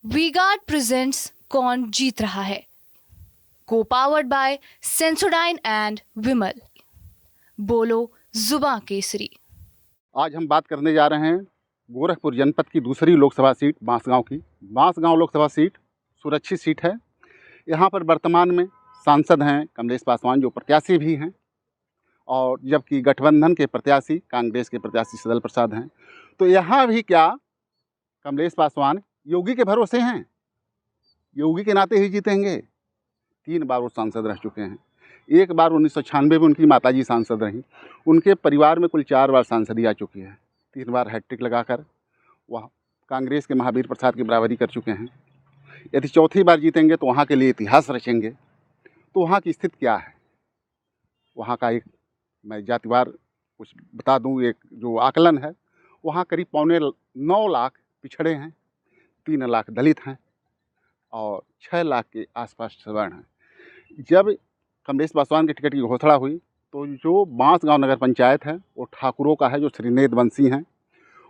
V-Guard presents कौन जीत रहा है, को पावर्ड बाय सेंसोडाइन एंड विमल। बोलो जुबां केसरी। आज हम बात करने जा रहे हैं गोरखपुर जनपद की दूसरी लोकसभा सीट बांसगांव की। बांसगांव लोकसभा सीट सुरक्षित सीट है। यहाँ पर वर्तमान में सांसद हैं कमलेश पासवान, जो प्रत्याशी भी हैं, और जबकि गठबंधन के प्रत्याशी कांग्रेस के प्रत्याशी सदल प्रसाद हैं। तो यहाँ भी क्या कमलेश पासवान योगी के भरोसे हैं, योगी के नाते ही जीतेंगे। 3 बार वो सांसद रह चुके हैं। एक बार 1996 में उनकी माताजी सांसद रहीं। उनके परिवार में कुल 4 बार सांसदी आ चुकी है। 3 बार हैट्रिक लगाकर वह कांग्रेस के महावीर प्रसाद की बराबरी कर चुके हैं। यदि चौथी बार जीतेंगे तो वहाँ के लिए इतिहास रचेंगे। तो वहाँ की स्थिति क्या है, वहाँ का एक मैं जातिवार कुछ बता दूँ। एक जो आकलन है, वहाँ करीब 9.25 लाख पिछड़े हैं, 3 लाख दलित हैं और 6 लाख के आसपास सवर्ण हैं। जब कमलेश पासवान की टिकट की घोषणा हुई तो जो बांसगांव नगर पंचायत है वो ठाकुरों का है, जो श्रीनेत वंशी हैं।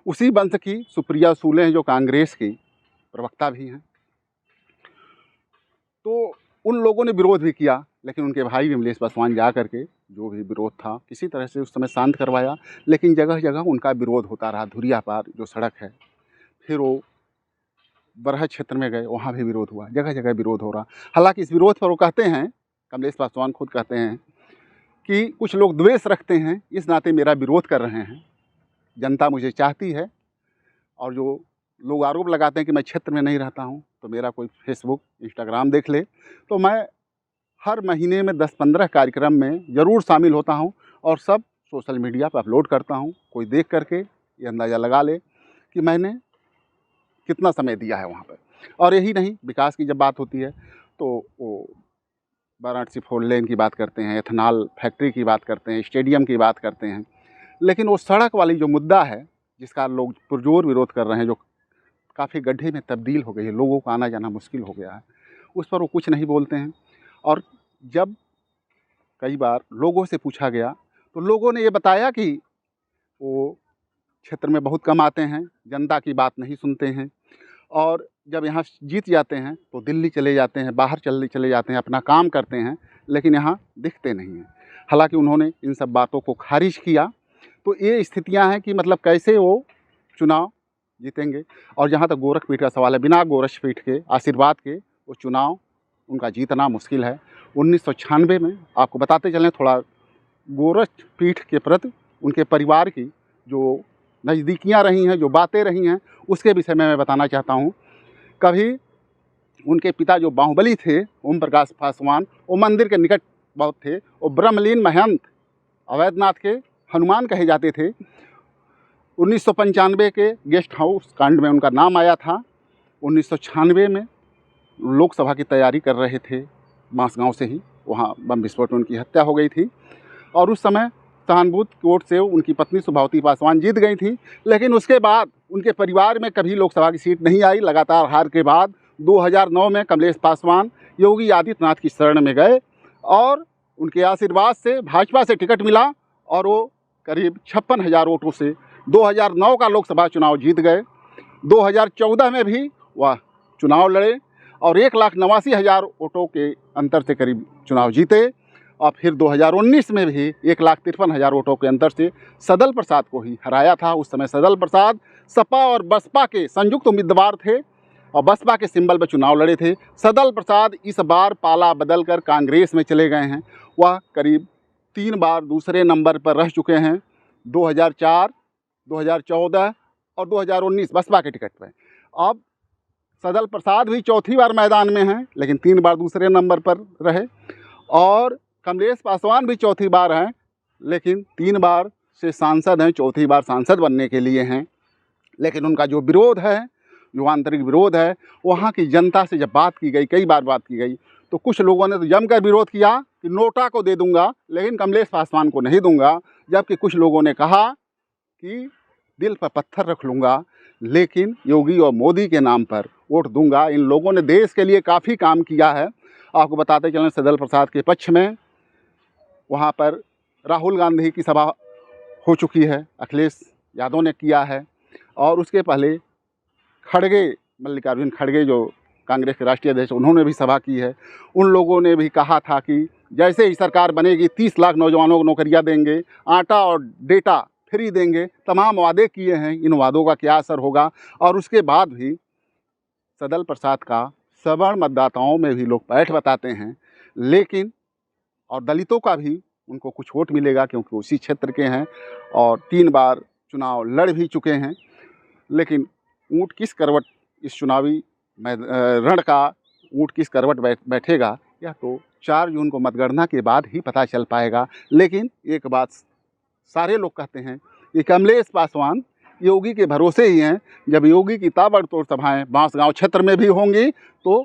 उसी वंश की सुप्रिया सूले हैं, जो कांग्रेस की प्रवक्ता भी हैं। तो उन लोगों ने विरोध भी किया, लेकिन उनके भाई विमलेश पासवान जा करके जो भी विरोध था किसी तरह से उस समय शांत करवाया। लेकिन जगह जगह उनका विरोध होता रहा। धुरिया पार जो सड़क है, फिर वो बरहज क्षेत्र में गए, वहाँ भी विरोध हुआ। जगह जगह विरोध हो रहा। हालांकि इस विरोध पर वो कहते हैं, कमलेश पासवान खुद कहते हैं कि कुछ लोग द्वेष रखते हैं, इस नाते मेरा विरोध कर रहे हैं। जनता मुझे चाहती है। और जो लोग आरोप लगाते हैं कि मैं क्षेत्र में नहीं रहता हूं, तो मेरा कोई फेसबुक इंस्टाग्राम देख ले तो मैं हर महीने में 10-15 कार्यक्रम में ज़रूर शामिल होता हूं और सब सोशल मीडिया पर अपलोड करता हूं। कोई देख करके ये अंदाज़ा लगा ले कि मैंने कितना समय दिया है वहाँ पर। और यही नहीं, विकास की जब बात होती है तो वो वाराणसी 4 लेन की बात करते हैं, एथेनॉल फैक्ट्री की बात करते हैं, स्टेडियम की बात करते हैं। लेकिन वो सड़क वाली जो मुद्दा है, जिसका लोग पुरजोर विरोध कर रहे हैं, जो काफ़ी गड्ढे में तब्दील हो गई है, लोगों का आना जाना मुश्किल हो गया है, उस पर वो कुछ नहीं बोलते हैं। और जब कई बार लोगों से पूछा गया तो लोगों ने ये बताया कि वो क्षेत्र में बहुत कम आते हैं, जनता की बात नहीं सुनते हैं, और जब यहाँ जीत जाते हैं तो दिल्ली चले जाते हैं, बाहर चले जाते हैं, अपना काम करते हैं, लेकिन यहाँ दिखते नहीं हैं। हालांकि उन्होंने इन सब बातों को खारिज किया। तो ये स्थितियाँ हैं कि मतलब कैसे वो चुनाव जीतेंगे। और जहाँ तक गोरखपीठ का सवाल है, बिना गोरखपीठ के आशीर्वाद के वो चुनाव उनका जीतना मुश्किल है। 1996 में आपको बताते चलें थोड़ा, गोरखपीठ के प्रति उनके परिवार की जो नज़दीकियाँ रही हैं, जो बातें रही हैं, उसके विषय में मैं बताना चाहता हूँ। कभी उनके पिता जो बाहुबली थे, ओम प्रकाश पासवान, वो मंदिर के निकट बहुत थे। वो ब्रह्मलीन महंत अवैधनाथ के हनुमान कहे जाते थे। 1995 के गेस्ट हाउस कांड में उनका नाम आया था। 1996 में लोकसभा की तैयारी कर रहे थे बांसगांव से ही, वहाँ बम विस्फोट में उनकी हत्या हो गई थी। और उस समय सहानुभूति कोर्ट से उनकी पत्नी सुभावती पासवान जीत गई थी। लेकिन उसके बाद उनके परिवार में कभी लोकसभा की सीट नहीं आई। लगातार हार के बाद 2009 में कमलेश पासवान योगी आदित्यनाथ की शरण में गए और उनके आशीर्वाद से भाजपा से टिकट मिला और वो करीब 56,000 वोटों से 2009 का लोकसभा चुनाव जीत गए। 2014 में भी वह चुनाव लड़े और 1,89,000 वोटों के अंतर से करीब चुनाव जीते। और फिर 2019 में भी 1,53,000 वोटों के अंतर से सदल प्रसाद को ही हराया था। उस समय सदल प्रसाद सपा और बसपा के संयुक्त उम्मीदवार थे और बसपा के सिंबल पर चुनाव लड़े थे। सदल प्रसाद इस बार पाला बदल कर कांग्रेस में चले गए हैं। वह करीब 3 बार दूसरे नंबर पर रह चुके हैं, 2004, 2014 और 2019 बसपा के टिकट पर। अब सदल प्रसाद भी चौथी बार मैदान में हैं, लेकिन 3 बार दूसरे नंबर पर रहे। और कमलेश पासवान भी चौथी बार हैं, लेकिन 3 बार से सांसद हैं, चौथी बार सांसद बनने के लिए हैं। लेकिन उनका जो विरोध है, जो आंतरिक विरोध है, वहाँ की जनता से जब बात की गई, कई बार बात की गई, तो कुछ लोगों ने तो जमकर विरोध किया कि नोटा को दे दूंगा लेकिन कमलेश पासवान को नहीं दूंगा। जबकि कुछ लोगों ने कहा कि दिल पर पत्थर रख लूँगा लेकिन योगी और मोदी के नाम पर वोट दूंगा। इन लोगों ने देश के लिए काफ़ी काम किया है। आपको बताते चलें, सदल प्रसाद के पक्ष में वहाँ पर राहुल गांधी की सभा हो चुकी है, अखिलेश यादव ने किया है। और उसके पहले खड़गे मल्लिकार्जुन खड़गे जो कांग्रेस के राष्ट्रीय अध्यक्ष, उन्होंने भी सभा की है। उन लोगों ने भी कहा था कि जैसे ही सरकार बनेगी 30 लाख नौजवानों को नौकरियां देंगे, आटा और डेटा फ्री देंगे, तमाम वादे किए हैं। इन वादों का क्या असर होगा? और उसके बाद भी सदल प्रसाद का सवर्ण मतदाताओं में भी लोग पैठ बताते हैं, लेकिन और दलितों का भी उनको कुछ वोट मिलेगा क्योंकि उसी क्षेत्र के हैं और 3 बार चुनाव लड़ भी चुके हैं। लेकिन ऊँट किस करवट इस चुनावी रण का ऊँट किस करवट बैठेगा, यह तो 4 जून को मतगणना के बाद ही पता चल पाएगा। लेकिन एक बात सारे लोग कहते हैं कि कमलेश पासवान योगी के भरोसे ही हैं। जब योगी की ताबड़तोड़ सभाएं बांसगांव क्षेत्र में भी होंगी तो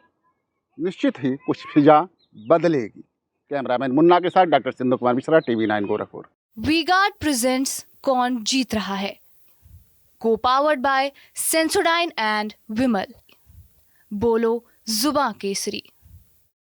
निश्चित ही कुछ फिजा बदलेगी। कैमरामैन मुन्ना के साथ doctor Sindhu Kumar Mishra, TV9 Gorakhpur. V-Guard presents कौन जीत रहा है, को पावर्ड बाय सेंसोडाइन एंड विमल। बोलो जुबां केसरी।